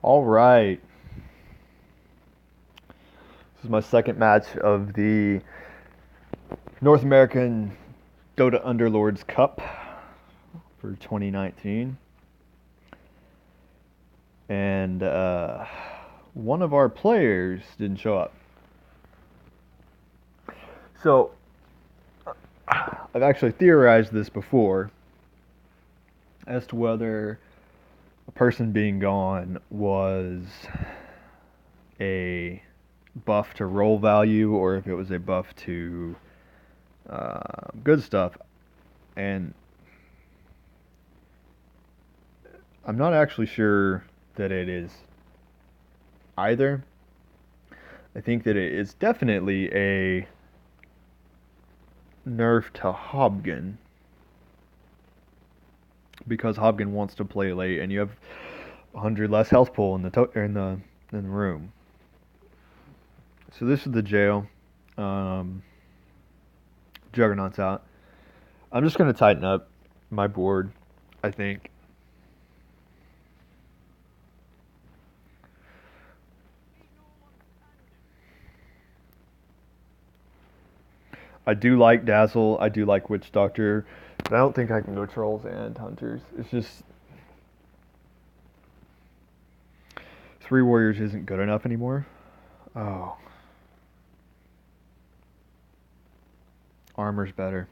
All right. This is my second match of the North American Dota Underlords Cup for 2019. And one of our players didn't show up. So, I've actually theorized this before as to whether a person being gone was a buff to roll value or if it was a buff to good stuff. And I'm not actually sure that it is either. I think that it is definitely a nerf to Hobgen, because Hobgen wants to play late, and you have 100 less health pool in the room. So this is the jail. Juggernaut's out. I'm just gonna tighten up my board, I think. I do like Dazzle. I do like Witch Doctor, but I don't think I can go Trolls and Hunters. It's just 3 Warriors isn't good enough anymore. Oh. Armor's better.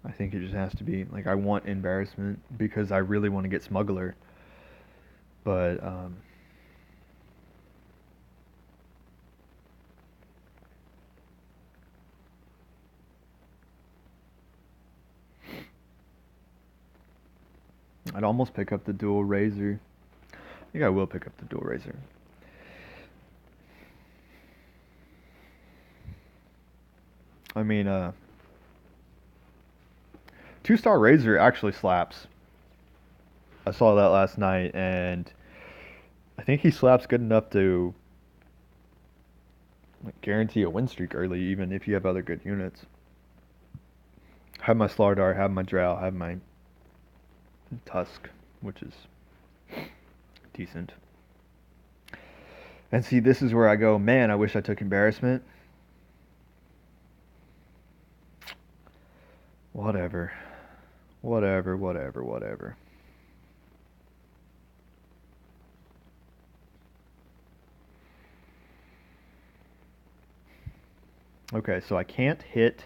I think it just has to be. Like, I want Embarrassment because I really want to get Smuggler. But, I'd almost pick up the dual Razor. I think I will pick up the dual Razor. I mean, 2-star Razor actually slaps. I saw that last night, and I think he slaps good enough to like, guarantee a win streak early, even if you have other good units. Have my Slardar, have my Drow, have my Tusk, which is decent. And see, this is where I go, man, I wish I took Embarrassment. Whatever. Whatever. Okay, so I can't hit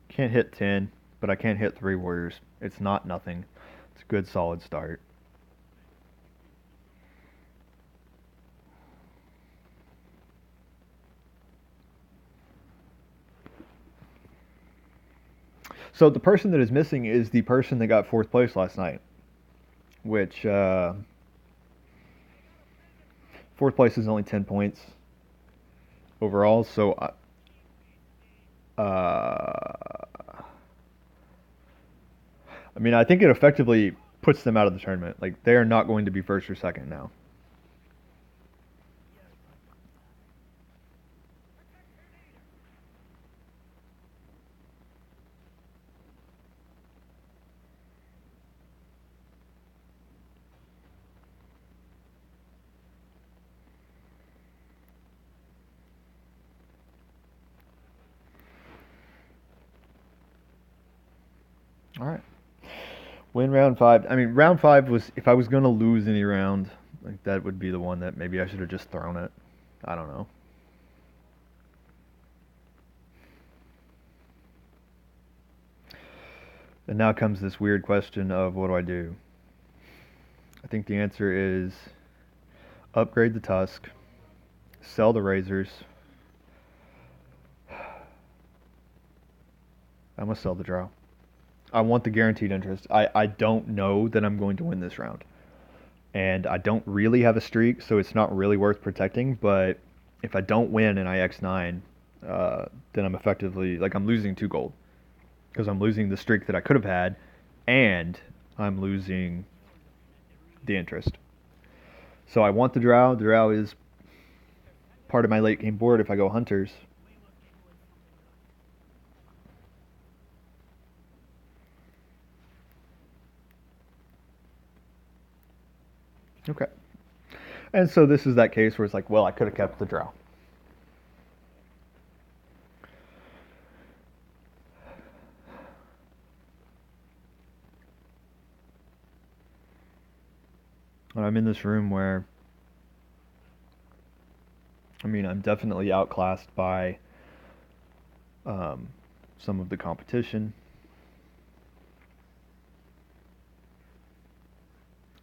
can't hit 10, but I can hit 3 Warriors. It's not nothing. It's a good solid start. So the person that is missing is the person that got 4th place last night, which 4th place is only 10 points overall. So I mean, I think it effectively puts them out of the tournament. Like, they are not going to be first or second now. All right. Win round 5. I mean, round 5 was, if I was going to lose any round, like, that would be the one that maybe I should have just thrown it. I don't know. And now comes this weird question of what do I do? I think the answer is upgrade the Tusk, sell the Razors. I'm going to sell the Drow. I want the guaranteed interest. I don't know that I'm going to win this round. And I don't really have a streak, so it's not really worth protecting. But if I don't win and I X9, then I'm effectively, like, I'm losing 2 gold. Because I'm losing the streak that I could have had, and I'm losing the interest. So I want the Drow. The Drow is part of my late game board if I go Hunters. Okay. And so this is that case where it's like, well, I could have kept the drow. And I'm in this room where, I mean, I'm definitely outclassed by some of the competition.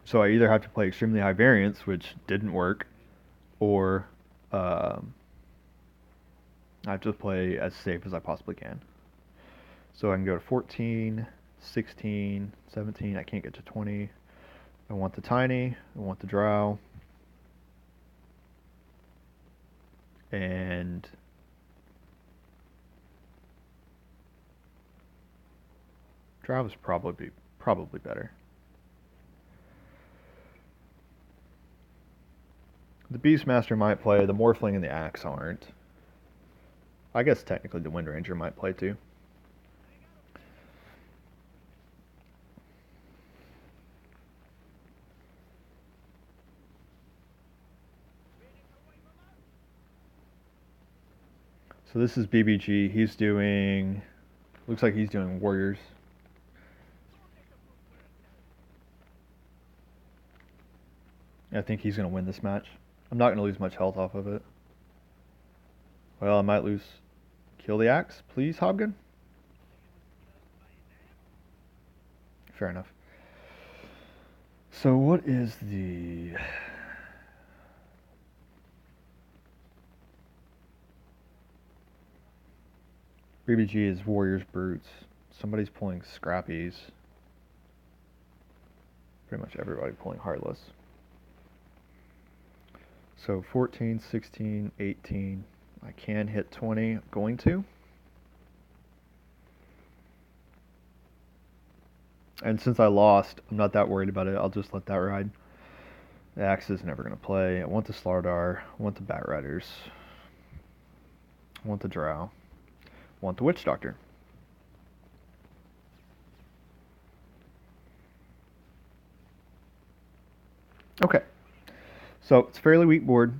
So I either have to play extremely high variance, which didn't work, or um, I have to play as safe as I possibly can. So I can go to 14, 16, 17. I can't get to 20. I want the tiny. I want the drow. And drow is probably better. The Beastmaster might play. The Morphling and the Axe aren't. I guess technically the Windranger might play too. So this is BBG. He's doing. Looks like he's doing Warriors. I think he's going to win this match. I'm not going to lose much health off of it. Well, I might lose. Kill the Axe, please, Hobgun. Fair enough. So what is the... BBG is Warriors Brutes. Somebody's pulling Scrappies. Pretty much everybody pulling Heartless. So 14, 16, 18. I can hit 20. I'm going to. And since I lost, I'm not that worried about it. I'll just let that ride. The Axe is never going to play. I want the Slardar. I want the Bat Riders. I want the Drow. I want the Witch Doctor. Okay. So it's a fairly weak board.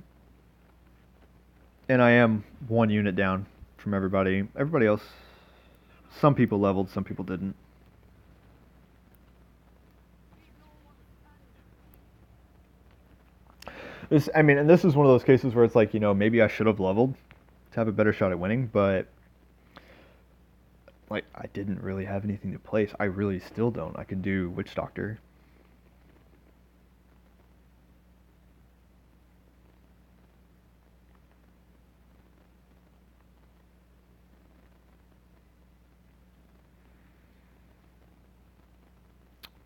And I am one unit down from everybody. Everybody else, some people leveled, some people didn't. And this is one of those cases where it's like, maybe I should have leveled to have a better shot at winning, but like I didn't really have anything to place. I really still don't. I can do Witch Doctor.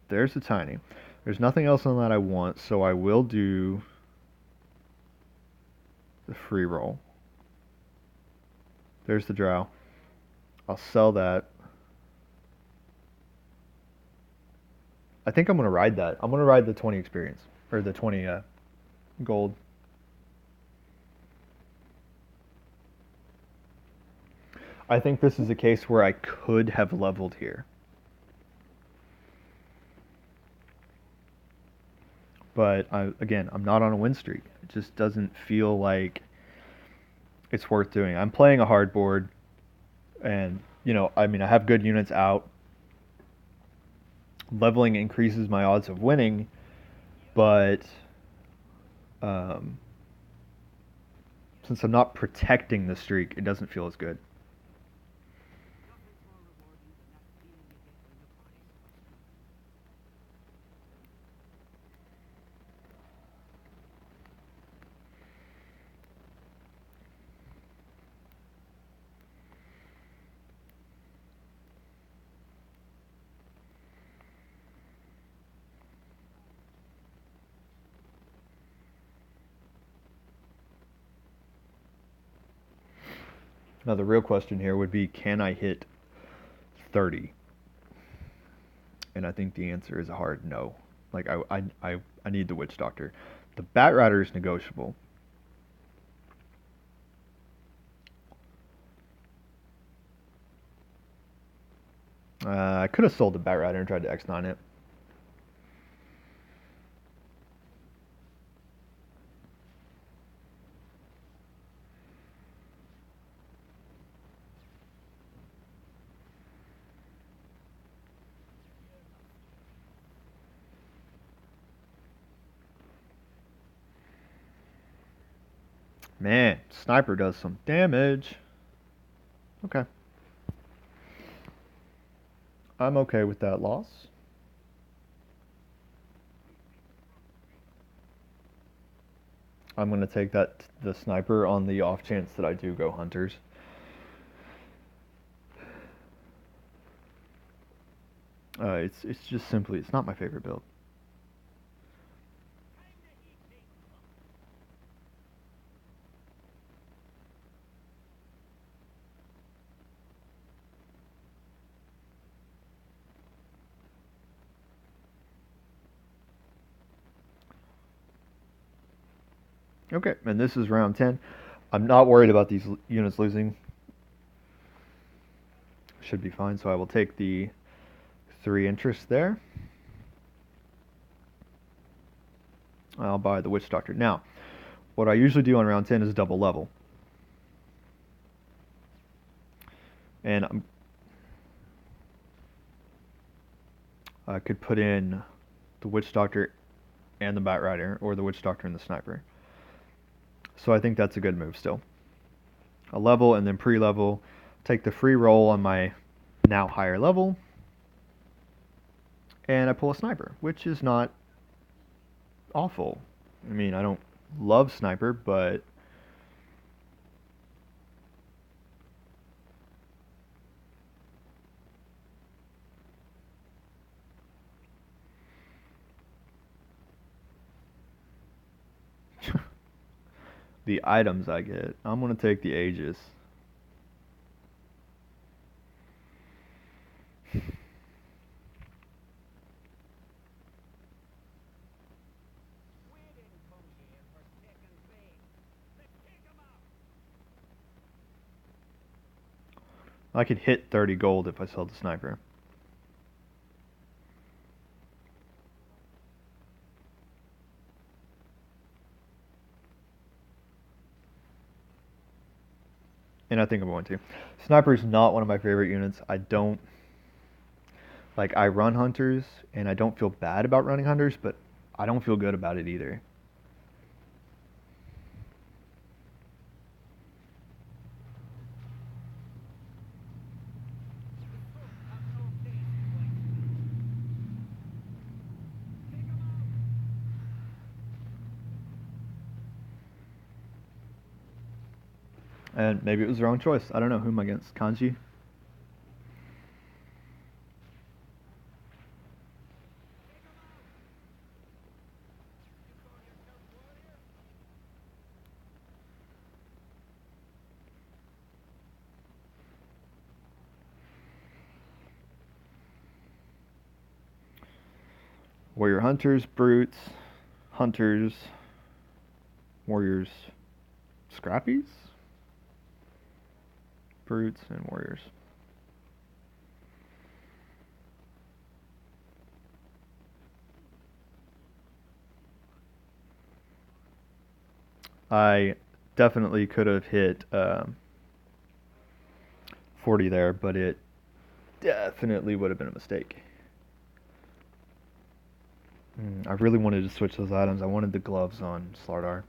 There's the tiny. There's nothing else on that I want, so I will do the free roll. There's the drow. I'll sell that. I think I'm going to ride that. I'm going to ride the 20 experience. Or the 20 gold. I think this is a case where I could have leveled here. But, I'm not on a win streak. It just doesn't feel like it's worth doing. I'm playing a hard board. And, I have good units out. Leveling increases my odds of winning. But since I'm not protecting the streak, it doesn't feel as good. Now the real question here would be, can I hit 30? And I think the answer is a hard no. Like I need the Witch Doctor. The Bat Rider is negotiable. I could have sold the Bat Rider and tried to X9 it. Man, sniper does some damage. Okay. I'm okay with that loss. I'm going to take the sniper on the off chance that I do go hunters. It's just simply, it's not my favorite build. Okay, and this is round 10. I'm not worried about these units losing. Should be fine, so I will take the 3 interest there. I'll buy the Witch Doctor. Now, what I usually do on round 10 is double level. And I could put in the Witch Doctor and the Bat Rider, or the Witch Doctor and the Sniper. So I think that's a good move still. A level and then pre-level. Take the free roll on my now higher level. And I pull a Sniper, which is not awful. I mean, I don't love Sniper, but the items I get, I'm going to take the Aegis. I could hit 30 gold if I sell the Sniper. And I think I'm going to. Sniper is not one of my favorite units. I don't like. I run hunters, and I don't feel bad about running hunters, but I don't feel good about it either. And maybe it was the wrong choice. I don't know. Who am I against? Kanji? Warrior hunters, brutes, hunters, warriors, scrappies, brutes, and warriors. I definitely could have hit 40 there, but it definitely would have been a mistake. I really wanted to switch those items. I wanted the gloves on Slardar.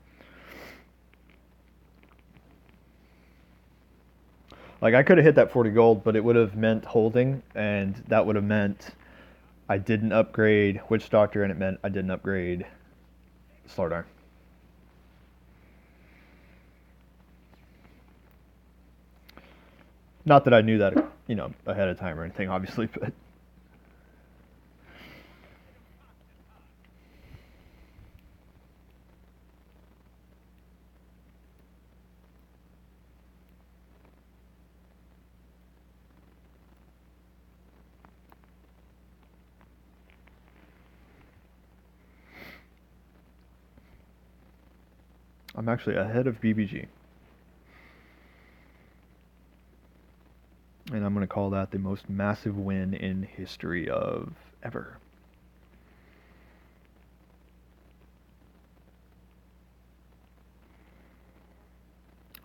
Like, I could have hit that 40 gold, but it would have meant holding, and that would have meant I didn't upgrade Witch Doctor, and it meant I didn't upgrade Slardar. Not that I knew that, ahead of time or anything, obviously, but I'm actually ahead of BBG. And I'm going to call that the most massive win in history of ever.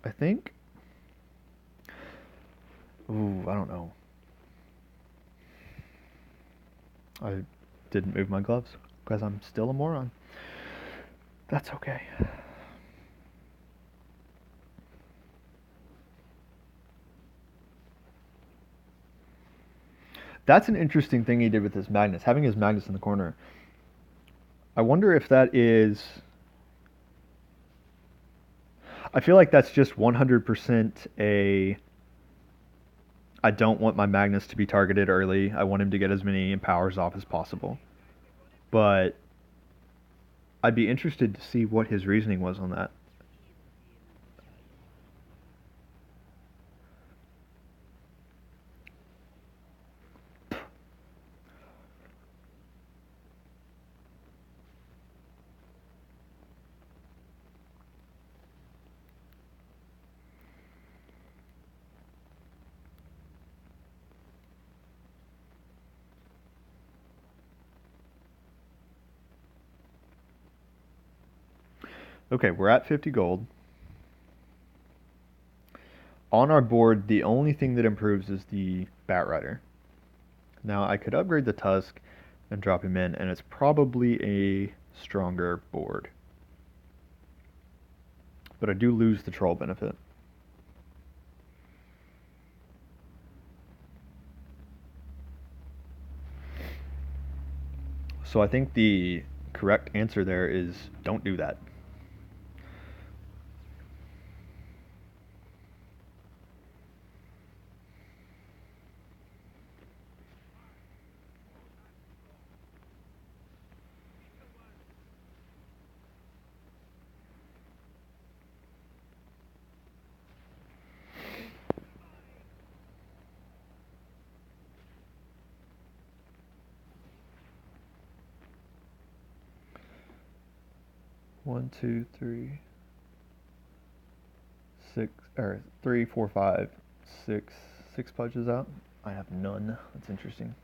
I think. Ooh, I don't know. I didn't move my gloves because I'm still a moron. That's okay. That's an interesting thing he did with his Magnus, having his Magnus in the corner. I wonder if that is. I feel like that's just 100% a. I don't want my Magnus to be targeted early. I want him to get as many empowers off as possible. But I'd be interested to see what his reasoning was on that. Okay, we're at 50 gold. On our board, the only thing that improves is the Batrider. Now, I could upgrade the Tusk and drop him in, and it's probably a stronger board. But I do lose the Troll benefit. So I think the correct answer there is don't do that. One, two, three, six, or 3, 4, 5, 6, 6 pudges out. I have none. That's interesting.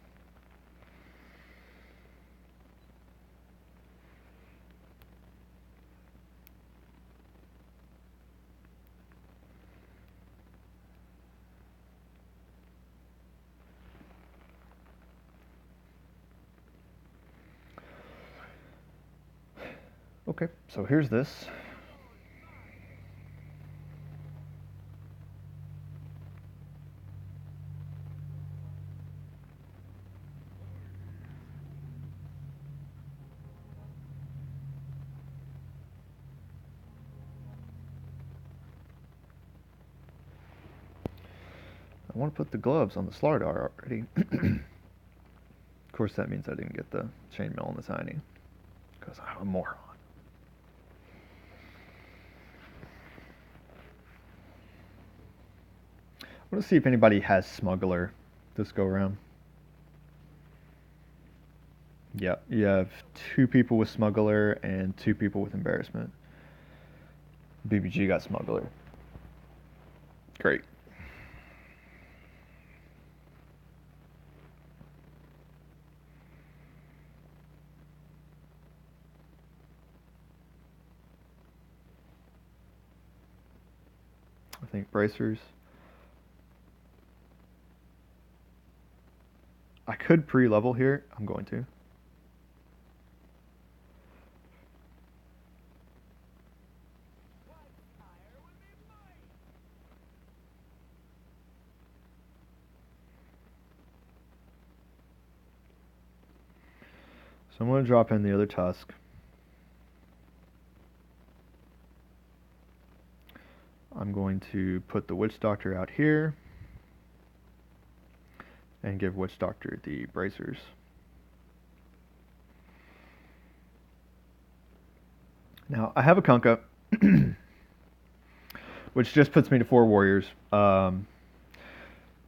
Okay, so here's this. I want to put the gloves on the Slardar already. Of course, that means I didn't get the chainmail on the Tiny, because I'm a moron. I want to see if anybody has Smuggler this go around. Yeah, you have 2 people with Smuggler and 2 people with Embarrassment. BBG got Smuggler. Great. I think Bracers. I could pre-level here. I'm going to. So I'm going to drop in the other Tusk. I'm going to put the Witch Doctor out here and give Witch Doctor the Bracers. Now, I have a Kunkka, which just puts me to 4 Warriors. But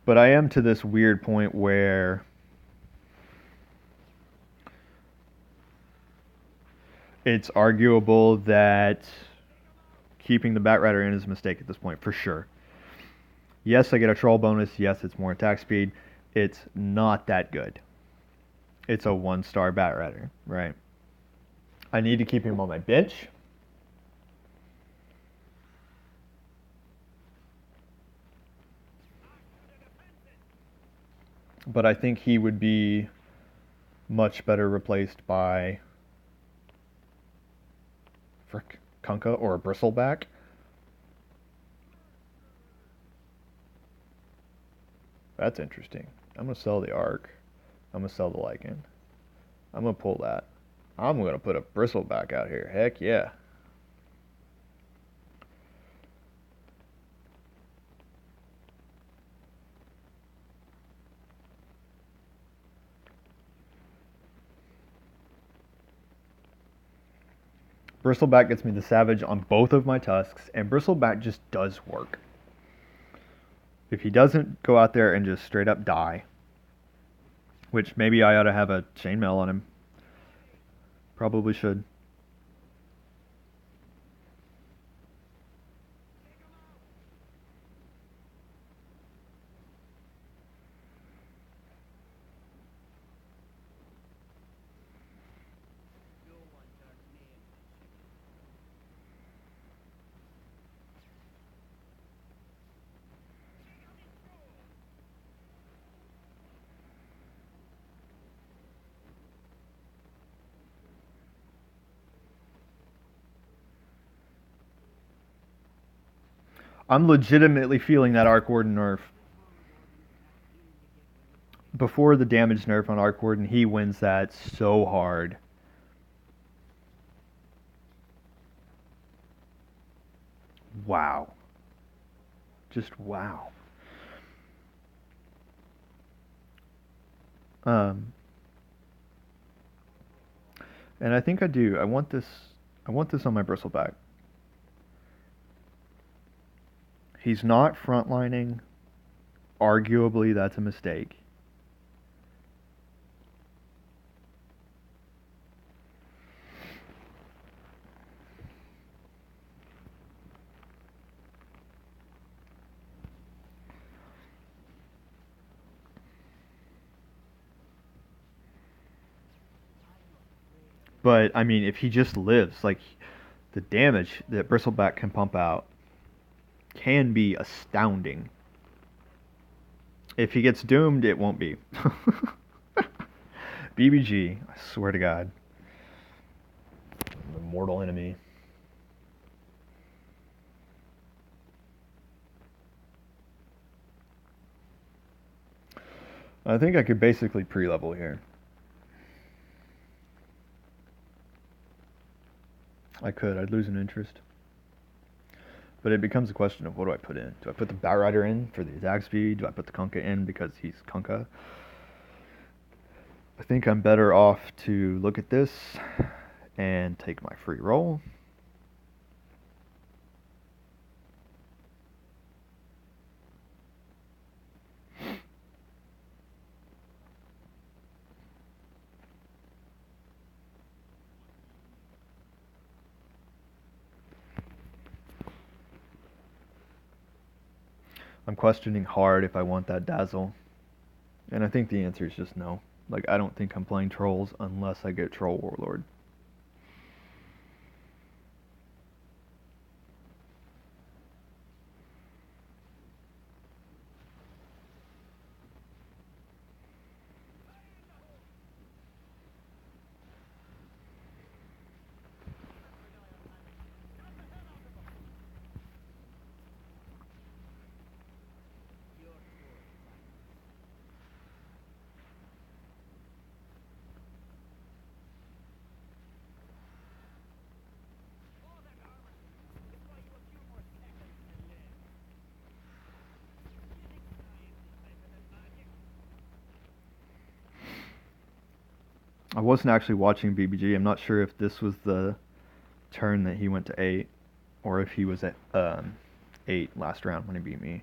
I am to this weird point where it's arguable that keeping the Batrider in is a mistake at this point, for sure. Yes, I get a Troll bonus. Yes, it's more attack speed. It's not that good. It's a 1-star Batrider, right? I need to keep him on my bench. But I think he would be much better replaced by frick, Kunkka or a Bristleback. That's interesting. I'm going to sell the Arc. I'm going to sell the lichen. I'm going to pull that. I'm going to put a bristleback out here. Heck yeah. Bristleback gets me the Savage on both of my tusks, and Bristleback just does work. If he doesn't go out there and just straight up die, which maybe I ought to have a chainmail on him. Probably should. I'm legitimately feeling that Arc Warden nerf. Before the damage nerf on Arc Warden, he wins that so hard. Wow. Just wow. And I think I do. I want this on my Bristleback. He's not frontlining. Arguably, that's a mistake. But, I mean, if he just lives, like, the damage that Bristleback can pump out can be astounding. If he gets doomed, it won't be. BBG, I swear to God. The mortal enemy. I think I could basically pre-level here. I could. I'd lose an interest. But it becomes a question of what do I put in? Do I put the Batrider in for the attack speed? Do I put the Kunkka in because he's Kunkka? I think I'm better off to look at this and take my free roll. I'm questioning hard if I want that Dazzle. And I think the answer is just no. Like, I don't think I'm playing Trolls unless I get Troll Warlord. I wasn't actually watching BBG. I'm not sure if this was the turn that he went to 8 or if he was at 8 last round when he beat me.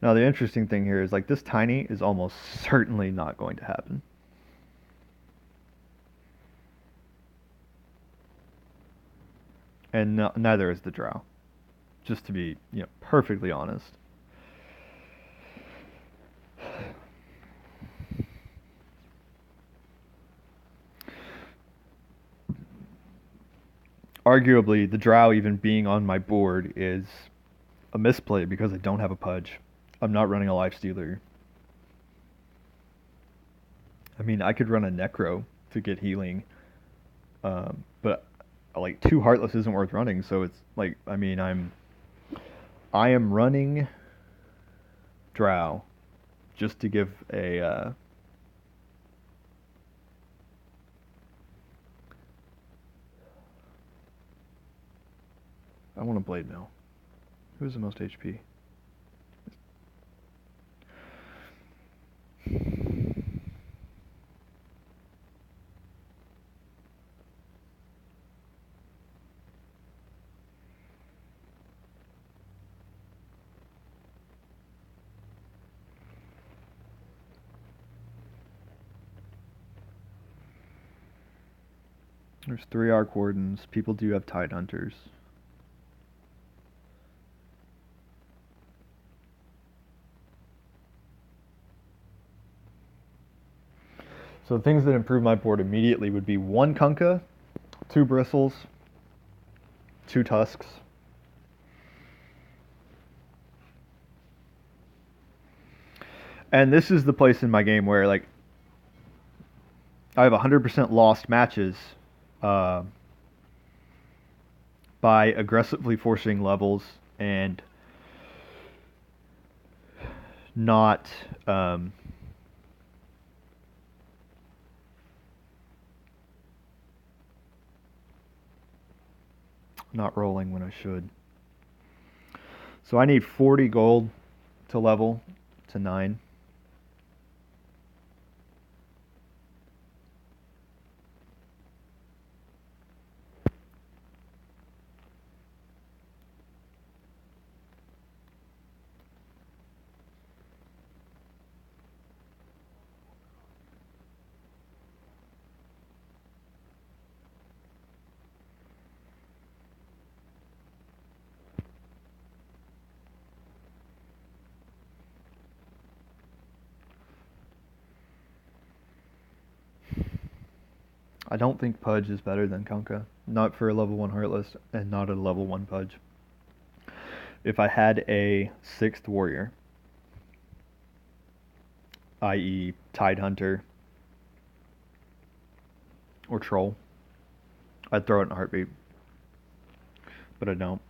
Now the interesting thing here is like this tiny is almost certainly not going to happen. And neither is the Drow. Just to be, perfectly honest. arguably, the drow even being on my board is a misplay because I don't have a pudge. I'm not running a lifestealer. I mean, I could run a necro to get healing, but like 2 heartless isn't worth running. So it's like, I mean, I am running drow just to give a I want a blade mill. Who's the most HP? There's 3 arc wardens. People do have tide hunters. So things that improve my board immediately would be 1 Kunkka, 2 bristles, 2 tusks. And this is the place in my game where like I have 100% lost matches by aggressively forcing levels and not not rolling when I should. So I need 40 gold to level to 9. I don't think Pudge is better than Kunkka. Not for a level 1 Heartless and not a level 1 Pudge. If I had a 6th Warrior, i.e. Tide Hunter or Troll, I'd throw it in a heartbeat. But I don't.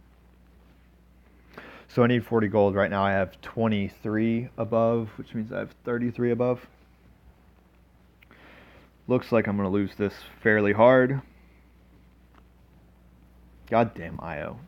So I need 40 gold. Right now I have 23 above, which means I have 33 above. Looks like I'm going to lose this fairly hard. Goddamn IO.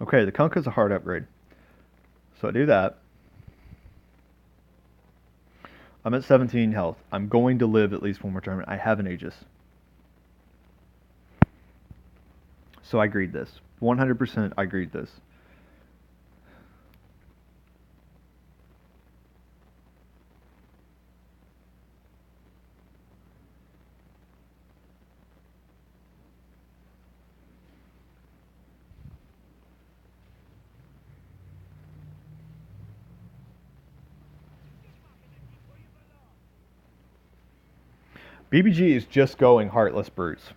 Okay, the Kunkka's a hard upgrade. So I do that. I'm at 17 health. I'm going to live at least one more tournament. I have an Aegis. So I greed this. 100% I greed this. BBG is just going Heartless Brutes.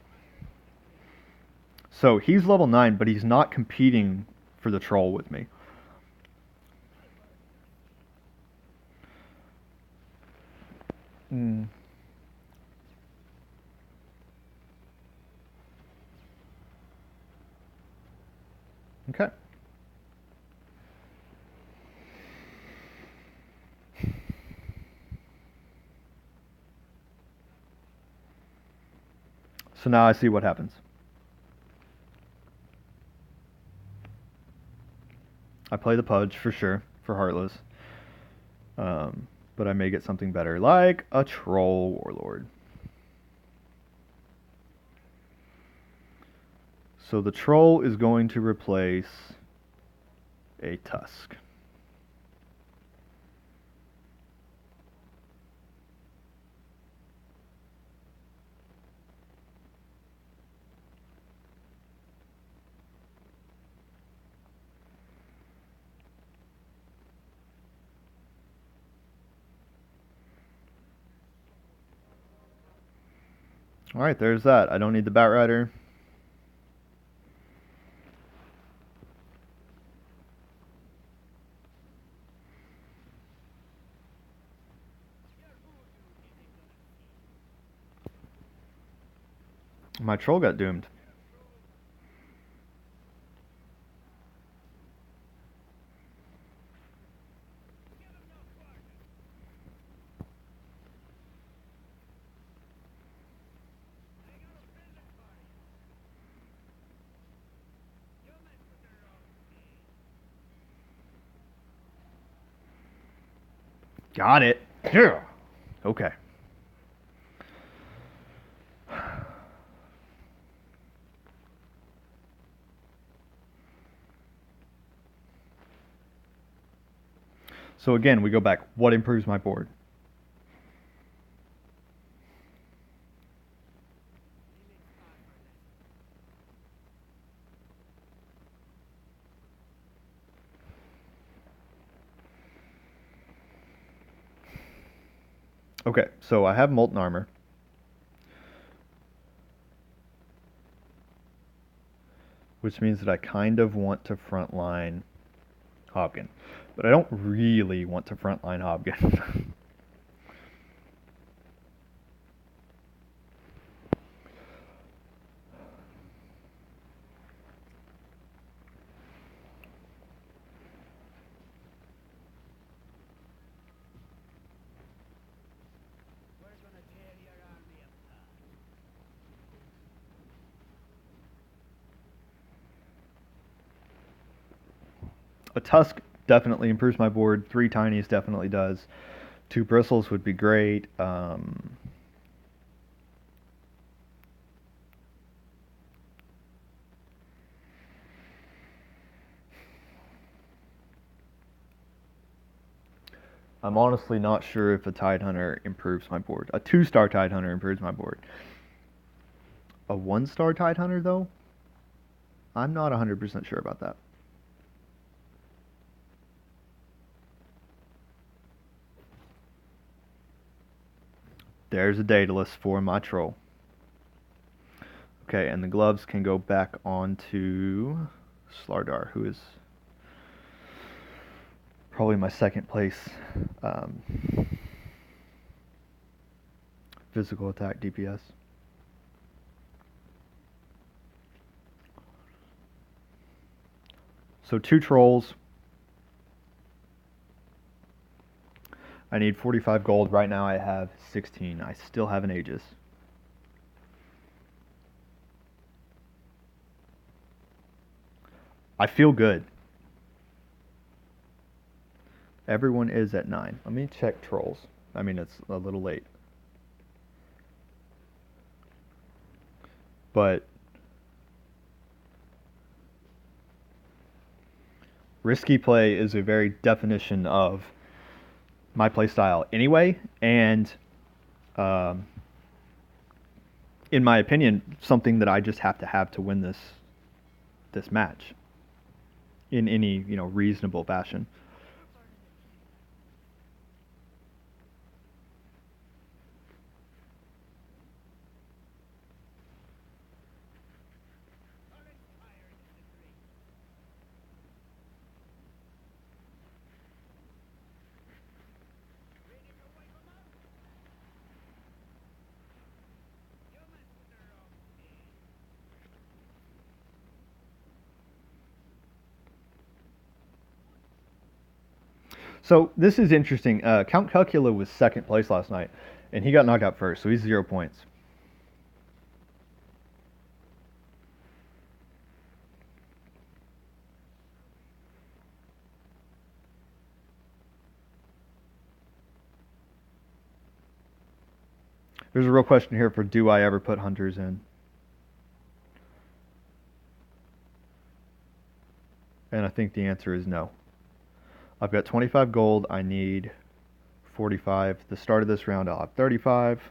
So he's level 9, but he's not competing for the troll with me. Okay. So now I see what happens. I play the Pudge for sure, for Heartless. But I may get something better, like a Troll Warlord. So the troll is going to replace a tusk. Alright, there's that. I don't need the Bat Rider. My troll got doomed. Got it. Yeah. Okay. So again, we go back. What improves my board? Okay, so I have Molten Armor. Which means that I kind of want to frontline Hobgon. But I don't really want to frontline Hobgon. A Tusk definitely improves my board. 3 Tinies definitely does. 2 Bristles would be great. I'm honestly not sure if a Tidehunter improves my board. A 2-star Tidehunter improves my board. A 1-star Tidehunter, though? I'm not 100% sure about that. There's a Daedalus for my troll. Okay, and the gloves can go back onto Slardar, who is probably my second place physical attack DPS. So 2 trolls. I need 45 gold. Right now I have 16. I still have an Aegis. I feel good. Everyone is at 9. Let me check trolls. I mean, it's a little late. But risky play is a very definition of my play style anyway, and in my opinion, something that I just have to win this match in any reasonable fashion. So this is interesting. Count Cucula was second place last night, and he got knocked out first, so he's 0 points. There's a real question here for do I ever put hunters in? And I think the answer is no. I've got 25 gold. I need 45. The start of this round, I'll have 35.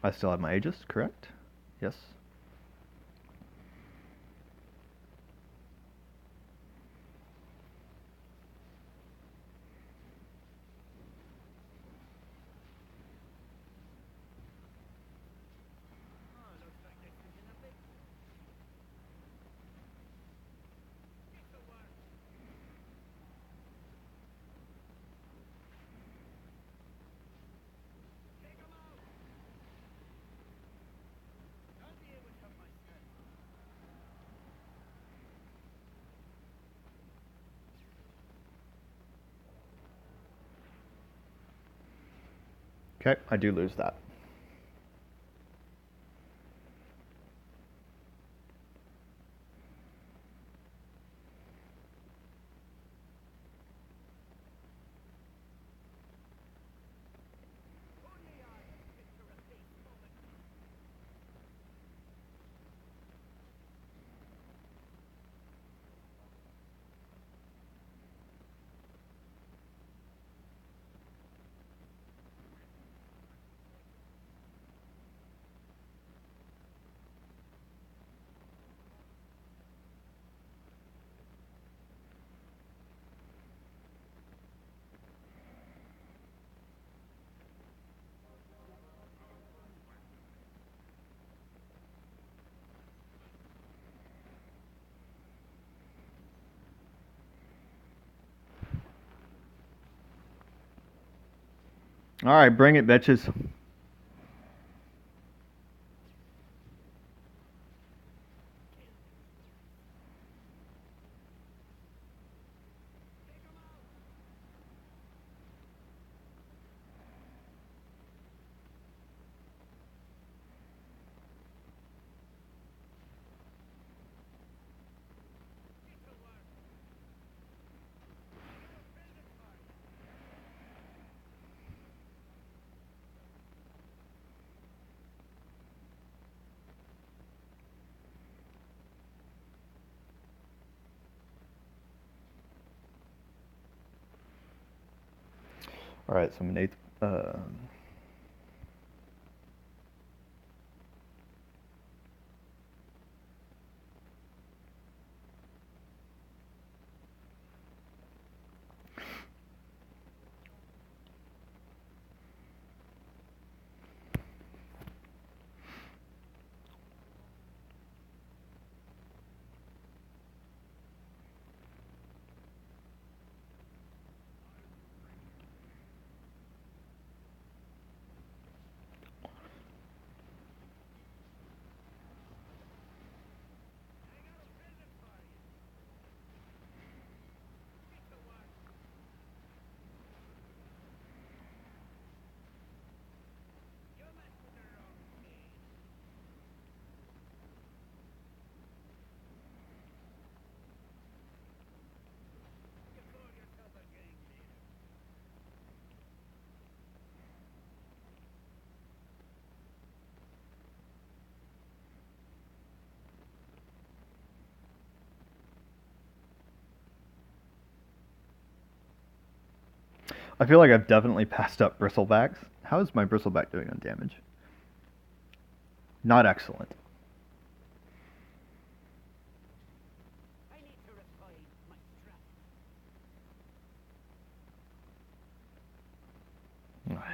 I still have my Aegis, correct? Yes. Okay, I do lose that. All right, bring it, bitches. All right, so I'm in eighth. I feel like I've definitely passed up bristlebacks. How is my bristleback doing on damage? Not excellent.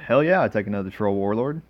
Hell yeah, I take another troll warlord.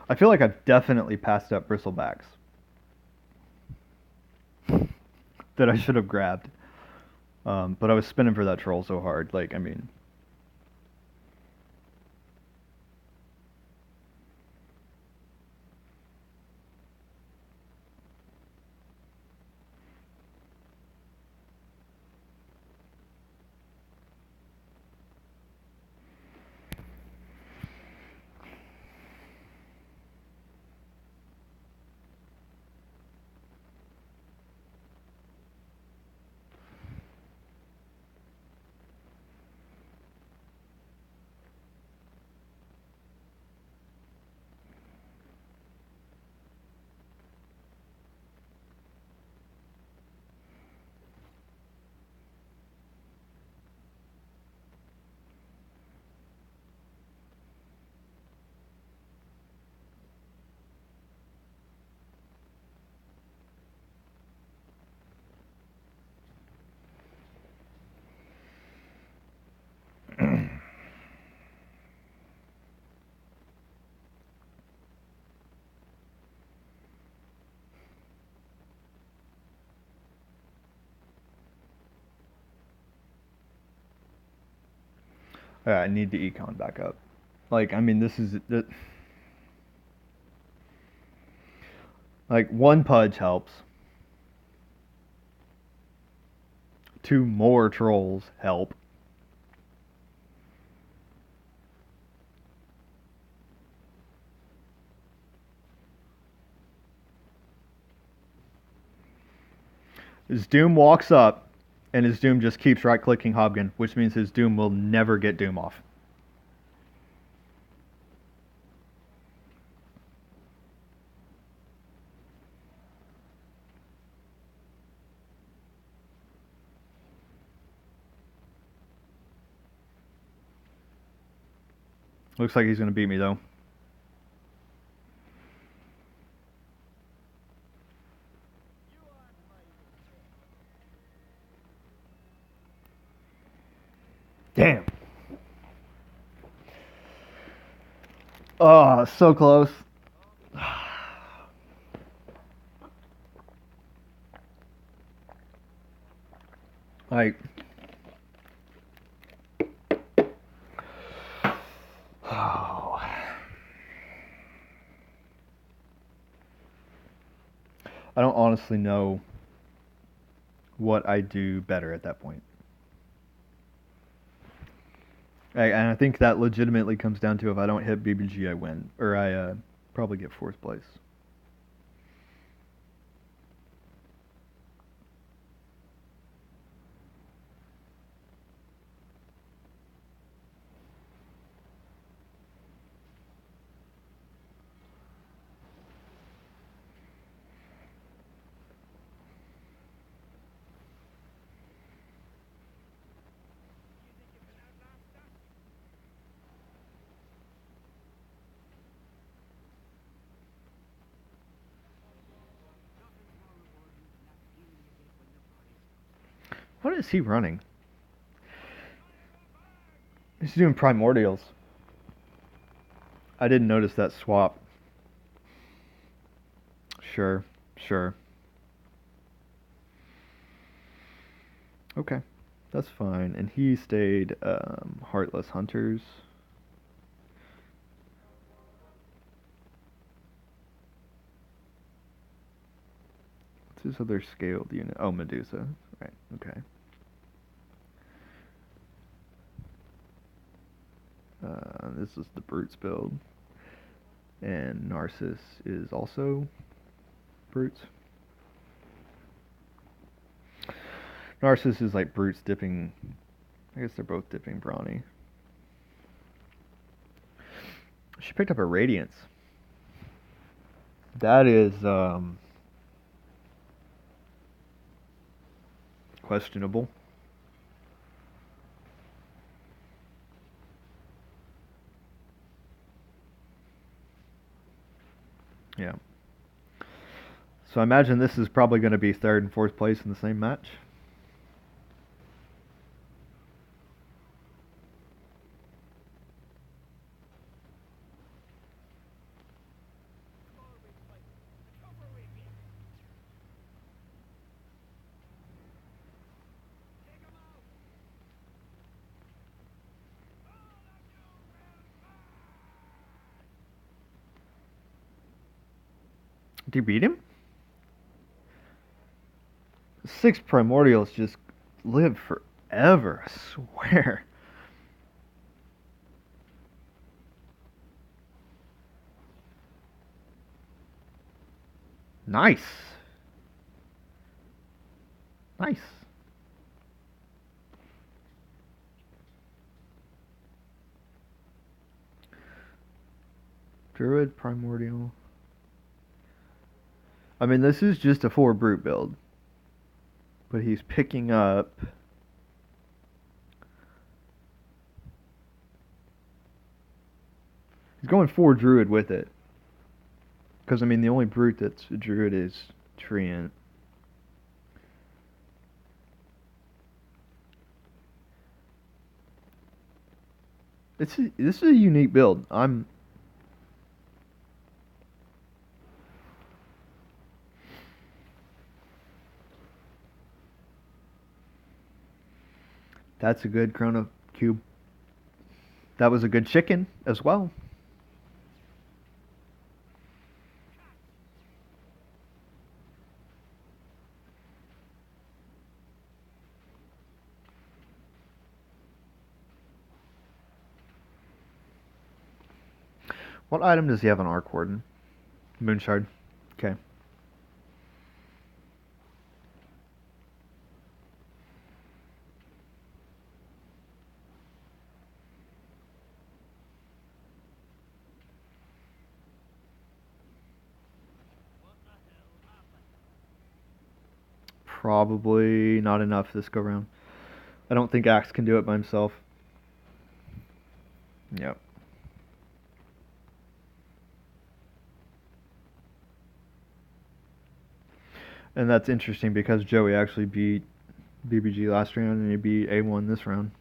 I feel like I've definitely passed up bristlebacks that I should have grabbed. But I was spinning for that troll so hard. Like, I mean, I need the econ back up. Like, I mean, this is like one pudge helps. 2 more trolls help. His Doom walks up, and his Doom just keeps right-clicking Hobgun, which means his Doom will never get Doom off. Looks like he's going to beat me, though. Damn. Oh, so close. Like, oh. I don't honestly know what I do better at that point. And I think that legitimately comes down to if I don't hit BBG, I win. Or I probably get 4th place. What is he running? He's doing primordials. I didn't notice that swap. Sure, sure. Okay, that's fine. And he stayed Heartless Hunters. What's his other scaled unit? Oh, Medusa. Right, okay. This is the Brutes build. And Narcissus is also Brutes. Narcissus is like Brutes dipping. I guess they're both dipping Brawny. She picked up a Radiance. That is questionable. Yeah. So I imagine this is probably going to be 3rd and 4th place in the same match. Did you beat him? 6 primordials just live forever, I swear. Nice. Nice. Druid, primordial. I mean, this is just a 4 brute build. But he's picking up... He's going 4 druid with it. Because, I mean, the only brute that's a druid is Treant. This is a unique build. That's a good Chrono Cube. That was a good chicken as well. What item does he have on Arc Warden? Moonshard. Okay. Probably not enough this go round. I don't think Axe can do it by himself. Yep. And that's interesting because Joey actually beat BBG last round and he beat A1 this round.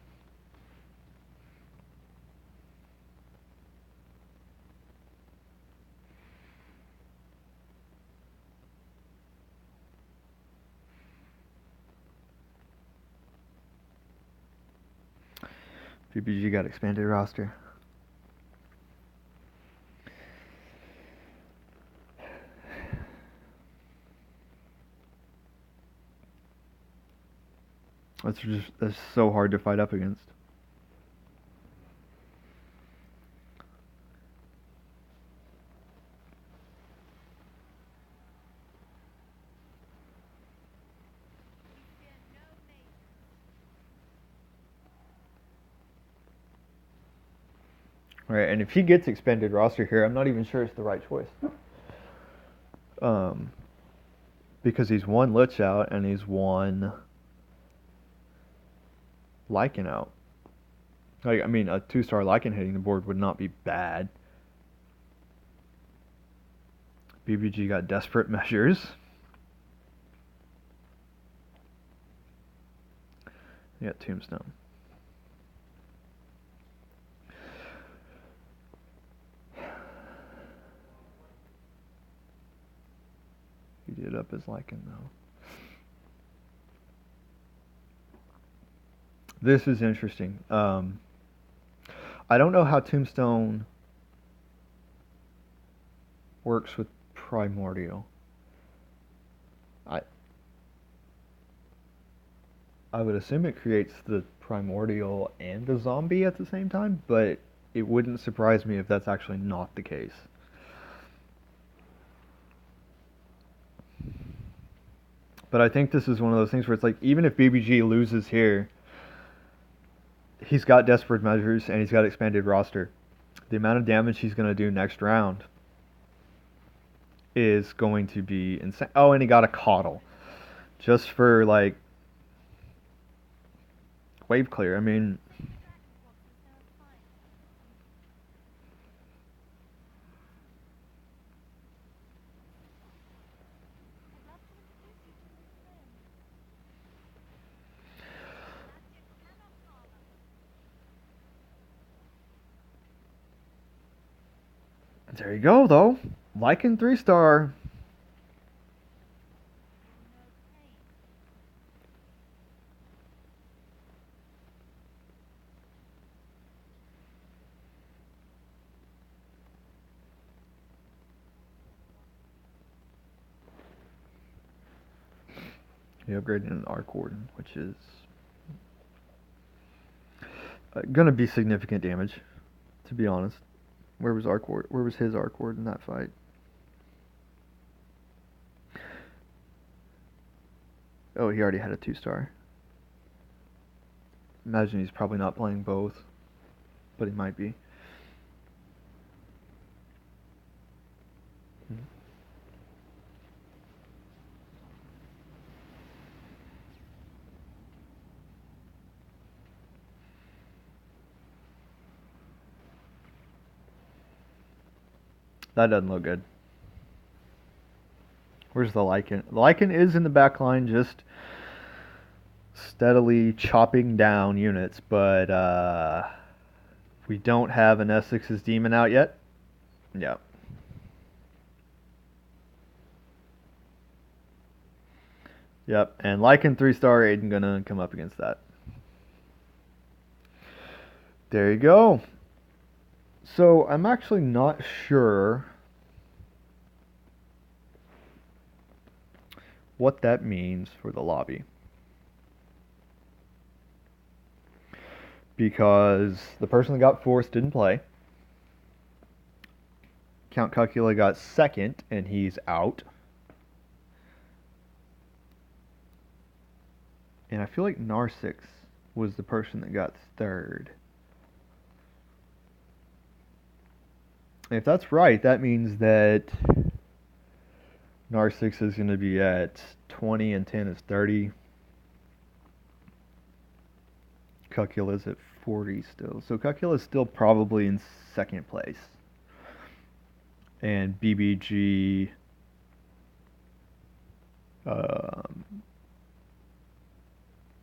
BBG got expanded roster. That's so hard to fight up against. Right, and if he gets expanded roster here, I'm not even sure it's the right choice. Because he's one Lich out and he's one Lycan out. Like, I mean, a 2-star Lycan hitting the board would not be bad. BBG got desperate measures. He got Tombstone. He did up his Lycan though. This is interesting. I don't know how Tombstone works with Primordial. I would assume it creates the Primordial and the zombie at the same time, but it wouldn't surprise me if that's actually not the case. But I think this is one of those things where it's like, even if BBG loses here, he's got desperate measures and he's got expanded roster. The amount of damage he's going to do next round is going to be insane. Oh, and he got a Coddle. Just for, like, wave clear. I mean, there you go, though. Lycan 3-star. He upgraded an Arc Warden, which is going to be significant damage, to be honest. Where was Arc Ward? Where was his Arc Ward in that fight? Oh, he already had a 2-star. Imagine he's probably not playing both, but he might be. That doesn't look good. Where's the Lycan? The Lycan is in the back line, just steadily chopping down units, but we don't have an Essex's Demon out yet. Yeah. Yep, and Lycan 3-star ain't gonna come up against that. There you go. So I'm actually not sure what that means for the lobby. Because the person that got fourth didn't play. Count Cucula got second, and he's out. And I feel like Narsix was the person that got third. If that's right, that means that Narsix is going to be at 20 and 10 is 30. Cucula's at 40 still. So Cucula's still probably in second place. And BBG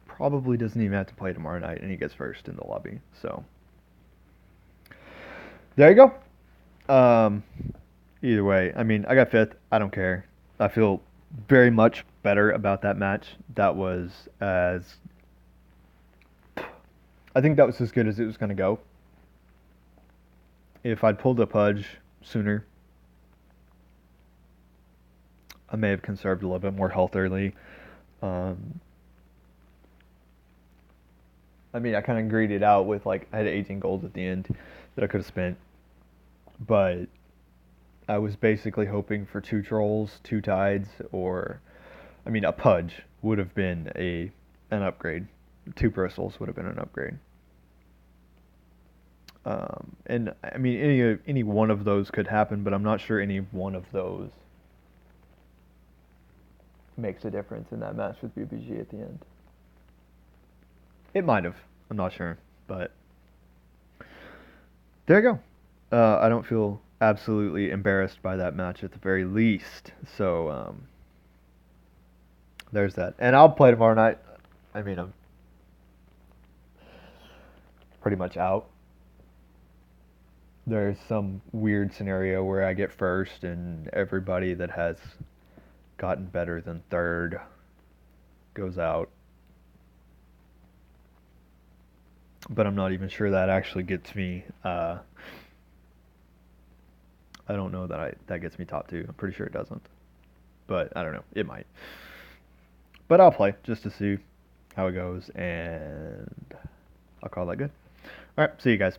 probably doesn't even have to play tomorrow night, and he gets first in the lobby. So there you go. Either way, I mean, I got fifth. I don't care. I feel very much better about that match. That was as I think that was as good as it was going to go. If I'd pulled a pudge sooner, I may have conserved a little bit more health early. I mean, I kind of greeded out with I had 18 gold at the end that I could have spent, but I was basically hoping for 2 trolls, 2 tides, or I mean, a pudge would have been an upgrade. 2 bristles would have been an upgrade. And I mean, any one of those could happen, but I'm not sure any one of those makes a difference in that match with BBG at the end. It might have. I'm not sure, but there you go. I don't feel absolutely embarrassed by that match at the very least. So there's that. And I'll play tomorrow night. I mean, I'm pretty much out. There's some weird scenario where I get first and everybody that has gotten better than third goes out. But I'm not even sure that actually gets me. I don't know that gets me top 2. I'm pretty sure it doesn't. But I don't know. It might. But I'll play just to see how it goes, and I'll call that good. All right. See you guys.